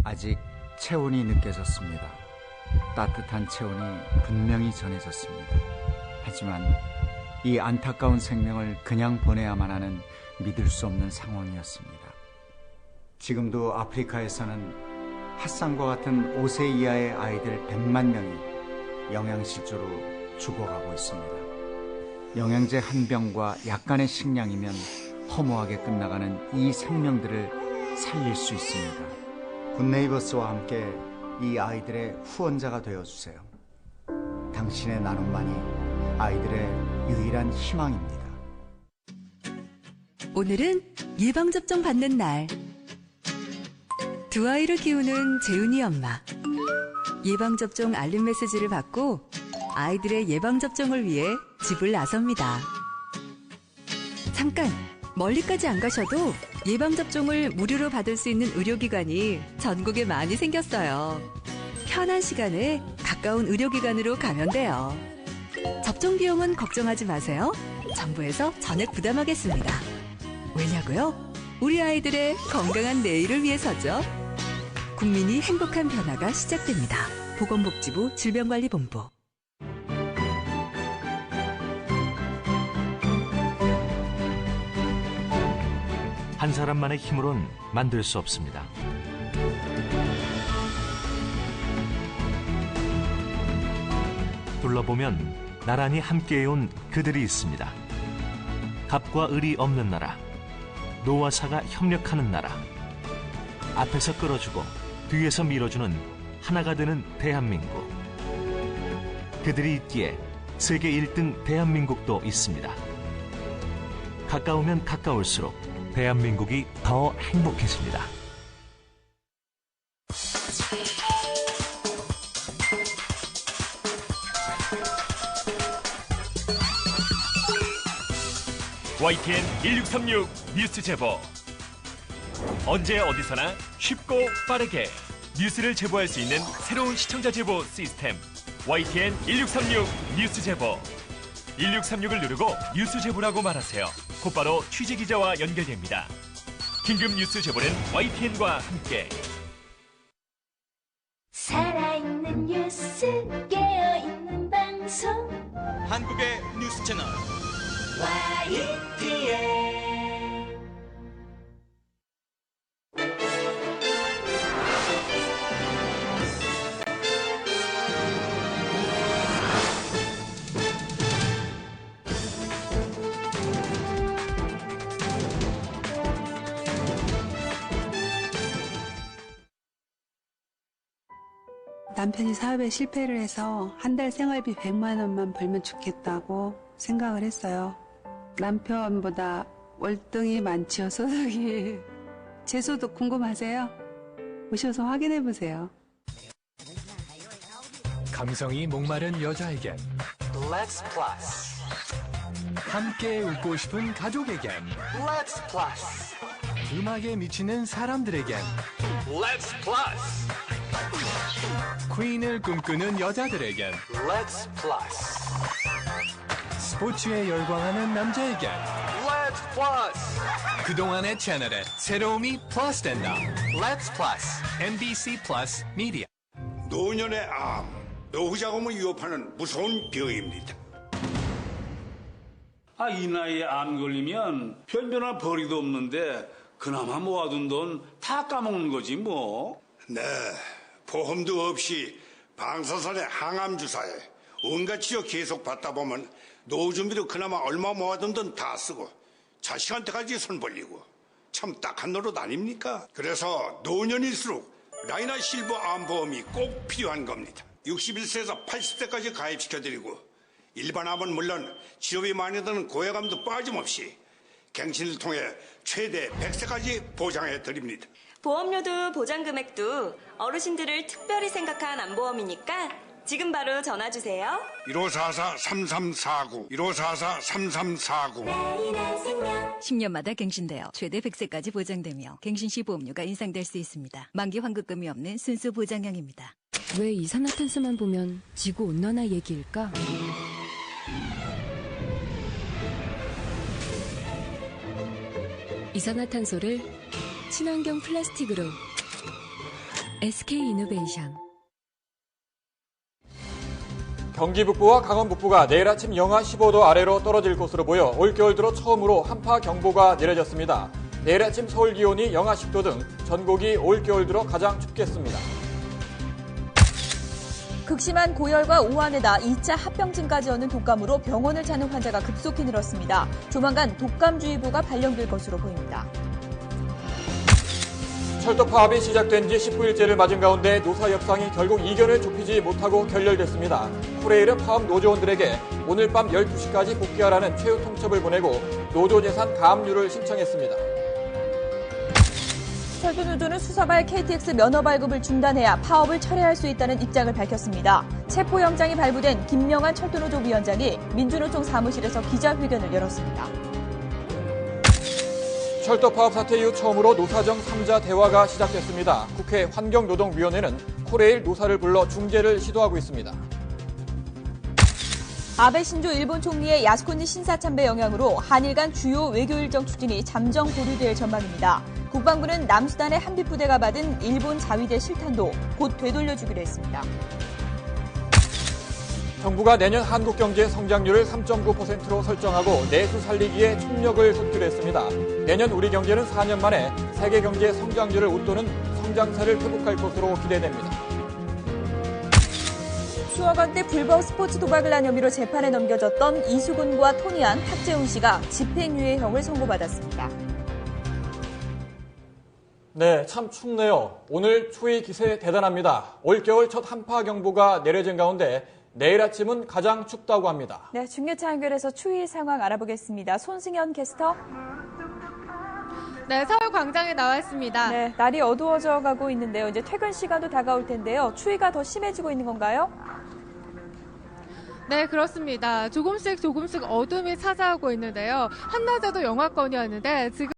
아직 체온이 느껴졌습니다. 따뜻한 체온이 분명히 전해졌습니다. 하지만 이 안타까운 생명을 그냥 보내야만 하는 믿을 수 없는 상황이었습니다. 지금도 아프리카에서는 핫산과 같은 5세 이하의 아이들 100만 명이 영양실조로 죽어가고 있습니다. 영양제 한 병과 약간의 식량이면 허무하게 끝나가는 이 생명들을 살릴 수 있습니다. 굿네이버스와 함께 이 아이들의 후원자가 되어주세요. 당신의 나눔만이 아이들의 유일한 희망입니다. 오늘은 예방접종 받는 날. 두 아이를 키우는 재은이 엄마. 예방접종 알림 메시지를 받고 아이들의 예방접종을 위해 집을 나섭니다. 잠깐, 멀리까지 안 가셔도 예방접종을 무료로 받을 수 있는 의료기관이 전국에 많이 생겼어요. 편한 시간에 가까운 의료기관으로 가면 돼요. 접종 비용은 걱정하지 마세요. 정부에서 전액 부담하겠습니다. 왜냐고요? 우리 아이들의 건강한 내일을 위해서죠. 국민이 행복한 변화가 시작됩니다. 보건복지부 질병관리본부. 한 사람만의 힘으론 만들 수 없습니다. 둘러보면 나란히 함께해온 그들이 있습니다. 갑과 을이 없는 나라, 노와 사가 협력하는 나라, 앞에서 끌어주고 뒤에서 밀어주는 하나가 되는 대한민국. 그들이 있기에 세계 1등 대한민국도 있습니다. 가까우면 가까울수록 대한민국이 더 행복해집니다. YTN 1636 뉴스 제보. 언제 어디서나 쉽고 빠르게 뉴스를 제보할 수 있는 새로운 시청자 제보 시스템 YTN 1636 뉴스 제보. 1636을 누르고 뉴스 제보라고 말하세요. 곧바로 취재기자와 연결됩니다. 긴급 뉴스 제보는 YTN과 함께. 살아있는 뉴스, 깨어있는 방송, 한국의 뉴스 채널 YTN. 남편이 사업에 실패를 해서 한 달 생활비 100만 원만 벌면 좋겠다고 생각을 했어요. 남편보다 월등히 많지요, 소득이. 제 소득 궁금하세요? 오셔서 확인해 보세요. 감성이 목마른 여자에겐 Let's Plus. 함께 웃고 싶은 가족에겐 Let's Plus. 음악에 미치는 사람들에겐 Let's Plus. 퀸을 꿈꾸는 여자들에겐 Let's Plus. 스포츠에 열광하는 남자에겐 Let's Plus. 그동안의 채널에 새로움이 플러스 된다. Let's Plus. MBC 플러스 미디어. 노년의 암, 노후자금을 위협하는 무서운 병입니다. 이 나이에 암 걸리면 변변할 벌이도 없는데 그나마 모아둔 돈 다 까먹는 거지 뭐. 네, 보험도 없이 방사선의 항암 주사에 온갖 치료 계속 받다 보면 노후 준비도 그나마 얼마 모아둔 돈 다 쓰고 자식한테까지 손 벌리고 참 딱한 노릇 아닙니까? 그래서 노년일수록 라이나 실버 암보험이 꼭 필요한 겁니다. 61세에서 80세까지 가입시켜드리고 일반 암은 물론 치료비 많이 드는 고액암도 빠짐없이 갱신을 통해 최대 100세까지 보장해드립니다. 보험료도 보장금액도 어르신들을 특별히 생각한 암보험이니까 지금 바로 전화주세요. 1544-3349 1544-3349 10년마다 갱신되어 최대 100세까지 보장되며 갱신 시 보험료가 인상될 수 있습니다. 만기 환급금이 없는 순수 보장형입니다. 왜 이산화탄소만 보면 지구온난화 얘기일까? 이산화탄소를 친환경 플라스틱으로 SK이노베이션. 경기 북부와 강원 북부가 내일 아침 영하 15도 아래로 떨어질 것으로 보여 올겨울 들어 처음으로 한파경보가 내려졌습니다. 내일 아침 서울 기온이 영하 10도 등 전국이 올겨울 들어 가장 춥겠습니다. 극심한 고열과 오한에다 2차 합병증까지 오는 독감으로 병원을 찾는 환자가 급속히 늘었습니다. 조만간 독감주의보가 발령될 것으로 보입니다. 철도 파업이 시작된 지 19일째를 맞은 가운데 노사 협상이 결국 이견을 좁히지 못하고 결렬됐습니다. 코레일은 파업 노조원들에게 오늘 밤 12시까지 복귀하라는 최후 통첩을 보내고 노조 재산 가압류를 신청했습니다. 철도노조는 수사발 KTX 면허 발급을 중단해야 파업을 철회할 수 있다는 입장을 밝혔습니다. 체포영장이 발부된 김명한 철도노조 위원장이 민주노총 사무실에서 기자회견을 열었습니다. 철도 파업 사태 이후 처음으로 노사정 3자 대화가 시작됐습니다. 국회 환경노동위원회는 코레일 노사를 불러 중재를 시도하고 있습니다. 아베 신조 일본 총리의 야스콘지 신사 참배 영향으로 한일 간 주요 외교 일정 추진이 잠정 보류될 전망입니다. 국방부는 남수단의 한빛부대가 받은 일본 자위대 실탄도 곧 되돌려주기로 했습니다. 정부가 내년 한국 경제 성장률을 3.9%로 설정하고 내수 살리기에 총력을 쏟기로 했습니다. 내년 우리 경제는 4년 만에 세계 경제 성장률을 웃도는 성장세를 회복할 것으로 기대됩니다. 수억원 대 불법 스포츠 도박을 한 혐의로 재판에 넘겨졌던 이수근과 토니안, 탁재훈 씨가 집행유예형을 선고받았습니다. 네, 참 춥네요. 오늘 추위 기세 대단합니다. 올겨울 첫 한파경보가 내려진 가운데 내일 아침은 가장 춥다고 합니다. 네, 중계차 연결해서 추위 상황 알아보겠습니다. 손승현 캐스터. 네, 서울 광장에 나와 있습니다. 네, 날이 어두워져 가고 있는데요. 이제 퇴근 시간도 다가올 텐데요. 추위가 더 심해지고 있는 건가요? 네, 그렇습니다. 조금씩 어둠이 찾아오고 있는데요. 한낮에도 영하권이었는데 지금